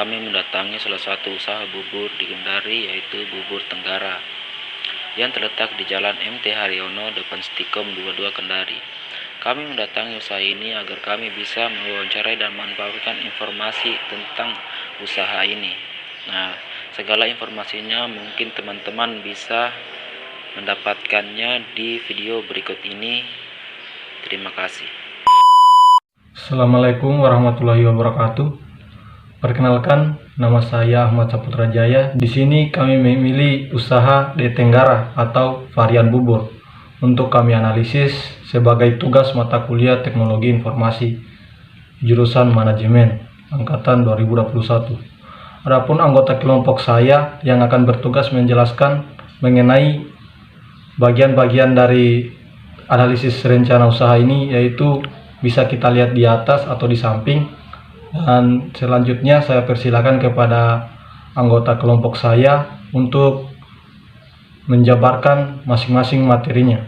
kami mendatangi salah satu usaha bubur di Kendari, yaitu Bubur Tenggara, yang terletak di Jalan MT Haryono depan Stikom 22 Kendari. Kami mendatangi usaha ini agar kami bisa mewawancarai dan memanfaatkan informasi tentang usaha ini. Nah, segala informasinya mungkin teman-teman bisa mendapatkannya di video berikut ini. Terima kasih. Assalamualaikum warahmatullahi wabarakatuh. Perkenalkan, nama saya Ahmad Saputra Jaya. Di sini kami memilih usaha di Tenggara atau varian bubur untuk kami analisis sebagai tugas mata kuliah Teknologi Informasi jurusan Manajemen angkatan 2021. Adapun anggota kelompok saya yang akan bertugas menjelaskan mengenai bagian-bagian dari analisis rencana usaha ini, yaitu bisa kita lihat di atas atau di samping. Dan selanjutnya saya persilakan kepada anggota kelompok saya untuk menjabarkan masing-masing materinya.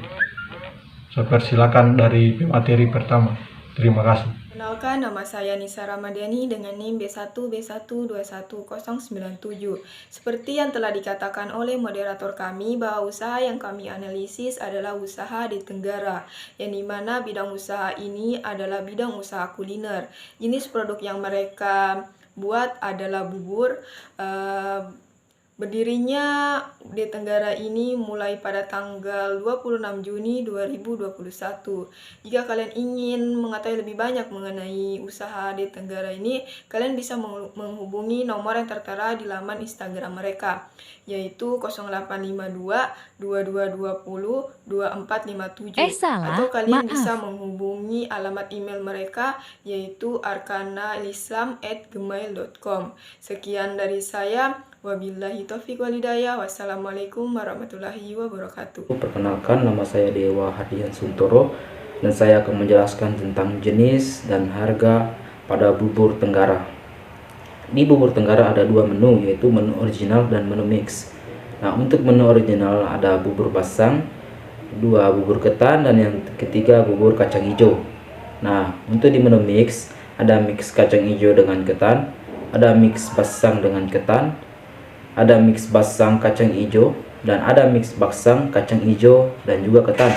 Saya persilakan dari materi pertama. Terima kasih. Kenalkan, nama saya Nisa Ramadhani dengan NIM B1B1211097. Seperti yang telah dikatakan oleh moderator kami, bahwa usaha yang kami analisis adalah usaha di Tenggara, yang dimana bidang usaha ini adalah bidang usaha kuliner. Jenis produk yang mereka buat adalah bubur. Berdirinya di Tenggara ini mulai pada tanggal 26 Juni 2021. Jika kalian ingin mengetahui lebih banyak mengenai usaha di Tenggara ini, kalian bisa menghubungi nomor yang tertera di laman Instagram mereka, yaitu 0852 2220 2457. Atau kalian bisa menghubungi alamat email mereka, yaitu arkanaislam@gmail.com. Sekian dari saya. Wabillahi taufiq walhidayah. Wassalamualaikum warahmatullahi wabarakatuh. Perkenalkan, nama saya Dewa Hadian Suntoro dan saya akan menjelaskan tentang jenis dan harga pada bubur Tenggara. Di bubur Tenggara ada dua menu, yaitu menu original dan menu mix. Nah, untuk menu original ada bubur basang, dua bubur ketan, dan yang ketiga bubur kacang hijau. Nah, untuk di menu mix ada mix kacang hijau dengan ketan, ada mix basang dengan ketan, ada mix basang kacang hijau, dan ada mix basang kacang hijau dan juga ketan.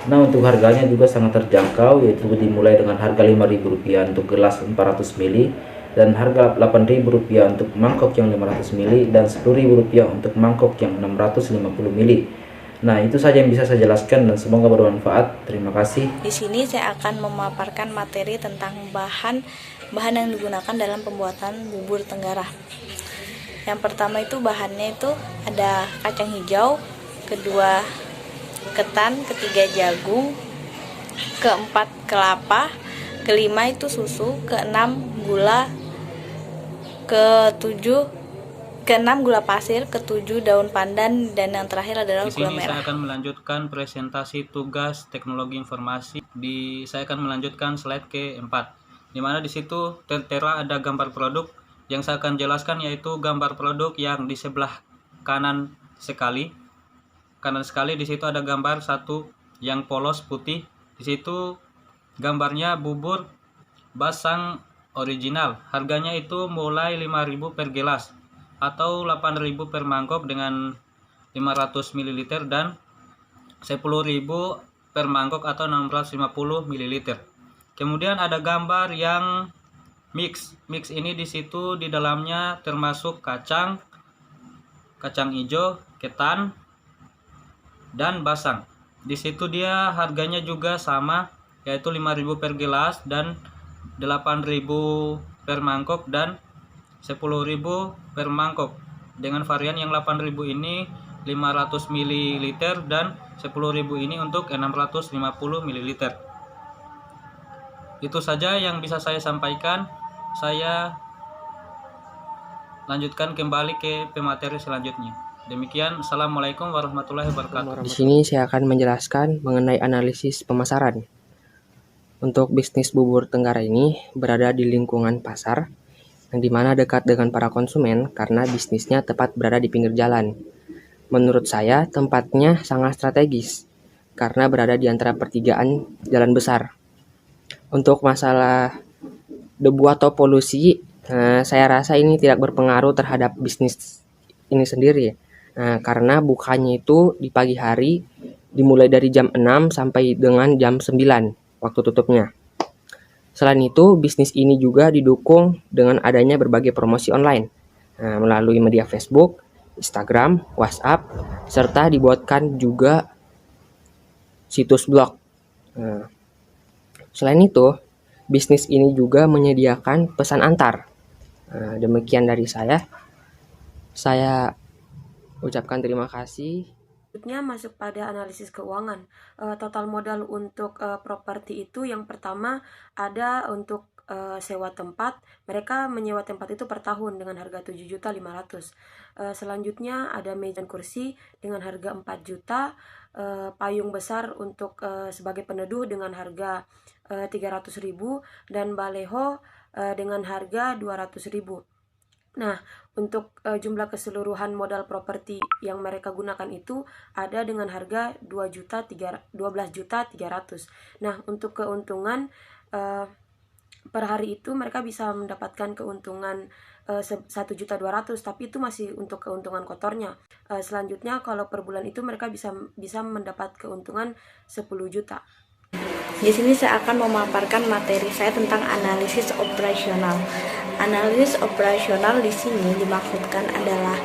Nah, untuk harganya juga sangat terjangkau, yaitu dimulai dengan harga Rp5.000 untuk gelas 400 ml, dan harga Rp8.000 untuk mangkok yang 500 ml, dan Rp10.000 untuk mangkok yang 650 ml. Nah, itu saja yang bisa saya jelaskan dan semoga bermanfaat. Terima kasih. Di sini saya akan memaparkan materi tentang bahan yang digunakan dalam pembuatan bubur Tenggara. Yang pertama itu bahannya itu ada kacang hijau, kedua ketan, ketiga jagung, keempat kelapa, kelima itu susu, keenam gula, keenam gula pasir, ketujuh daun pandan, dan yang terakhir adalah gula merah. Di sini saya akan melanjutkan presentasi tugas teknologi informasi. Saya akan melanjutkan slide ke-4, di mana di situ tertera ada gambar produk. Yang saya akan jelaskan yaitu gambar produk yang di sebelah kanan sekali. Di situ ada gambar satu yang polos putih. Di situ gambarnya bubur basang original. Harganya itu mulai Rp5.000 per gelas atau Rp8.000 per mangkok dengan 500 ml, dan Rp10.000 per mangkok atau 650 ml. Kemudian ada gambar yang mix ini di situ di dalamnya termasuk kacang hijau, ketan, dan basang. Di situ dia harganya juga sama, yaitu Rp5.000 per gelas dan Rp8.000 per mangkok dan Rp10.000 per mangkok. Dengan varian yang Rp8.000 ini 500 ml dan Rp10.000 ini untuk 650 ml. Itu saja yang bisa saya sampaikan. Saya lanjutkan kembali ke pemateri selanjutnya. Demikian, Assalamualaikum warahmatullahi wabarakatuh. Di sini saya akan menjelaskan mengenai analisis pemasaran. Untuk bisnis bubur Tenggara ini berada di lingkungan pasar, yang dimana dekat dengan para konsumen karena bisnisnya tepat berada di pinggir jalan. Menurut saya, tempatnya sangat strategis karena berada di antara pertigaan jalan besar. Untuk masalah debu atau polusi, Saya rasa ini tidak berpengaruh terhadap bisnis ini sendiri, karena bukanya itu di pagi hari, dimulai dari jam 6 sampai dengan jam 9 waktu tutupnya. Selain itu, bisnis ini juga didukung dengan adanya berbagai promosi online melalui media Facebook, Instagram, WhatsApp, serta dibuatkan juga situs blog. Selain itu, bisnis ini juga menyediakan pesan antar. Demikian dari saya. Saya ucapkan terima kasih. Selanjutnya masuk pada analisis keuangan. Total modal untuk properti itu yang pertama ada untuk sewa tempat. Mereka menyewa tempat itu per tahun dengan harga 7.500.000. Selanjutnya ada meja dan kursi dengan harga 4 juta. Payung besar untuk sebagai peneduh dengan harga 300.000 dan baleho dengan harga 200.000. Nah, untuk jumlah keseluruhan modal properti yang mereka gunakan itu ada dengan harga 12.300.000. Nah, untuk keuntungan per hari itu mereka bisa mendapatkan keuntungan 1.200.000, tapi itu masih untuk keuntungan kotornya. Selanjutnya kalau per bulan itu mereka bisa mendapat keuntungan 10 juta. Di sini saya akan memaparkan materi saya tentang analisis operasional. Analisis operasional di sini dimaksudkan adalah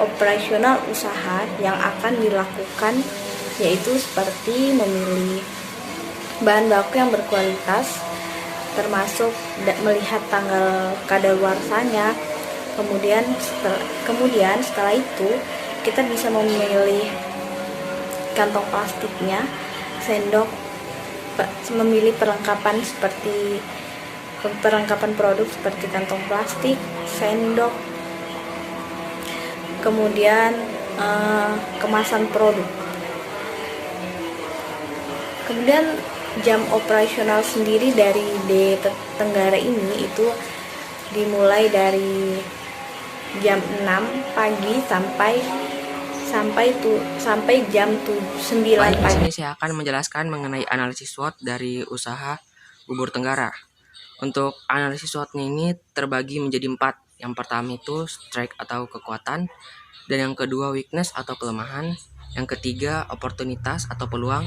operasional usaha yang akan dilakukan, yaitu seperti memilih bahan baku yang berkualitas, termasuk melihat tanggal kadaluarsanya. Kemudian setelah itu kita bisa memilih kantong plastiknya, sendok, memilih perlengkapan produk seperti kantong plastik, sendok, kemudian kemasan produk. Kemudian jam operasional sendiri dari D Tenggara ini itu dimulai dari jam 6 pagi sampai jam 9 Baik, di pagi. sini saya akan menjelaskan mengenai analisis SWOT dari usaha bubur Tenggara. Untuk analisis SWOT-nya ini terbagi menjadi 4. Yang pertama itu strength atau kekuatan, dan yang kedua weakness atau kelemahan, yang ketiga oportunitas atau peluang,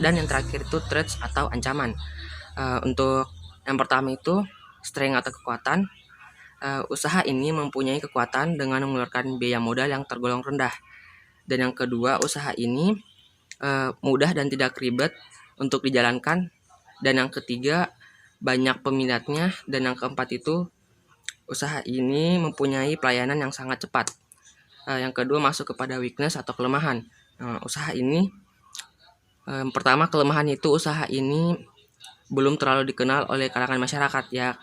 dan yang terakhir itu threats atau ancaman. Untuk yang pertama itu strength atau kekuatan, usaha ini mempunyai kekuatan dengan mengeluarkan biaya modal yang tergolong rendah. Dan yang kedua, usaha ini mudah dan tidak ribet untuk dijalankan. Dan yang ketiga, banyak peminatnya. Dan yang keempat itu, usaha ini mempunyai pelayanan yang sangat cepat. Yang kedua masuk kepada weakness atau kelemahan. Usaha ini, pertama kelemahan itu usaha ini belum terlalu dikenal oleh kalangan masyarakat, ya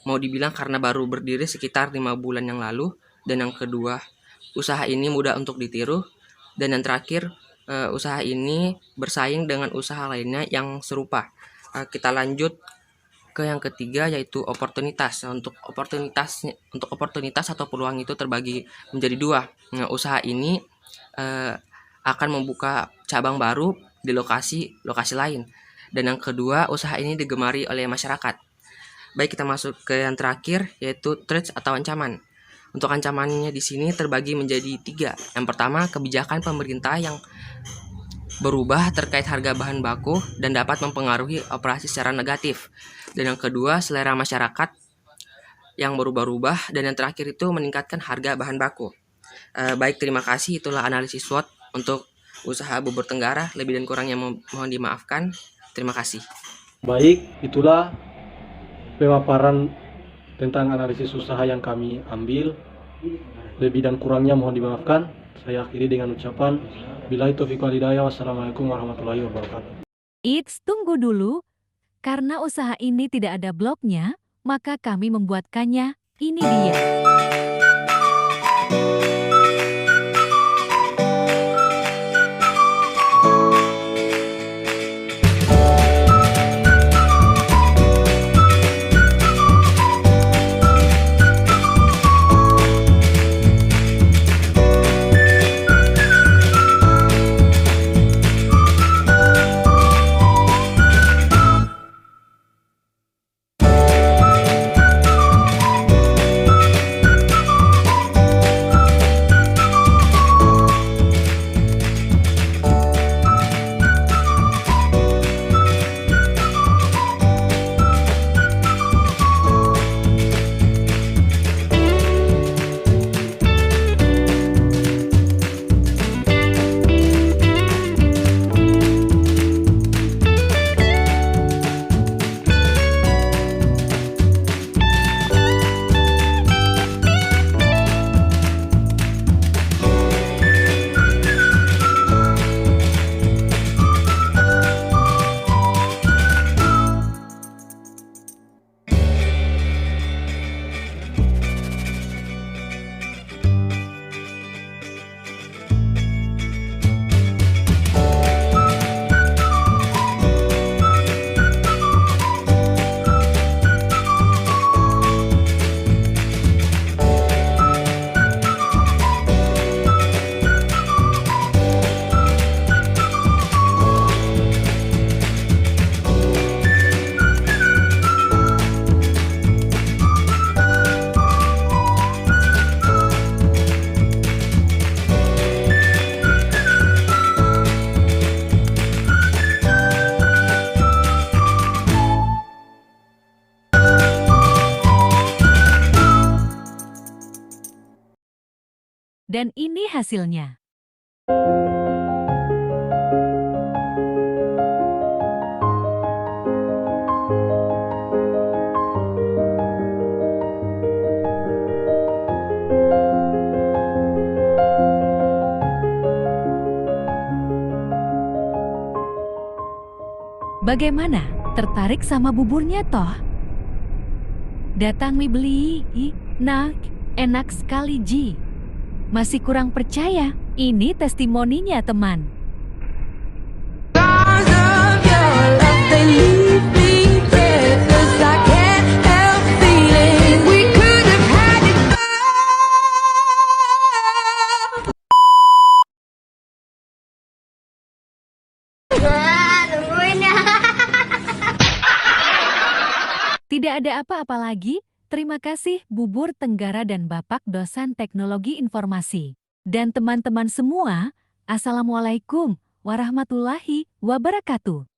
mau dibilang karena baru berdiri sekitar 5 bulan yang lalu. Dan yang kedua, usaha ini mudah untuk ditiru. Dan yang terakhir, usaha ini bersaing dengan usaha lainnya yang serupa. Kita lanjut ke yang ketiga, yaitu oportunitas. Untuk oportunitas atau peluang itu terbagi menjadi 2. Usaha ini akan membuka cabang baru di lokasi lain. Dan yang kedua, usaha ini digemari oleh masyarakat. Baik, kita masuk ke yang terakhir, yaitu threats atau ancaman. Untuk ancamannya di sini terbagi menjadi 3. Yang pertama, kebijakan pemerintah yang berubah terkait harga bahan baku dan dapat mempengaruhi operasi secara negatif. Dan yang kedua, selera masyarakat yang berubah-ubah. Dan yang terakhir itu meningkatkan harga bahan baku. Baik, terima kasih. Itulah analisis SWOT untuk usaha bubur Tenggara. Lebih dan kurangnya mohon dimaafkan. Terima kasih. Baik, itulah pemaparan tentang analisis usaha yang kami ambil. Lebih dan kurangnya mohon dimaafkan. Saya akhiri dengan ucapan billahi taufiq wal hidayah. Wassalamualaikum warahmatullahi wabarakatuh. Eits, tunggu dulu. Karena usaha ini tidak ada blognya, maka kami membuatkannya. Ini dia. Dan ini hasilnya. Bagaimana? Tertarik sama buburnya toh? Datang mi beli. Nah, enak sekali Ji. Masih kurang percaya? Ini testimoninya teman. Tidak ada apa-apa lagi. Terima kasih Bubur Tenggara dan Bapak Dosen Teknologi Informasi. Dan teman-teman semua, Assalamualaikum warahmatullahi wabarakatuh.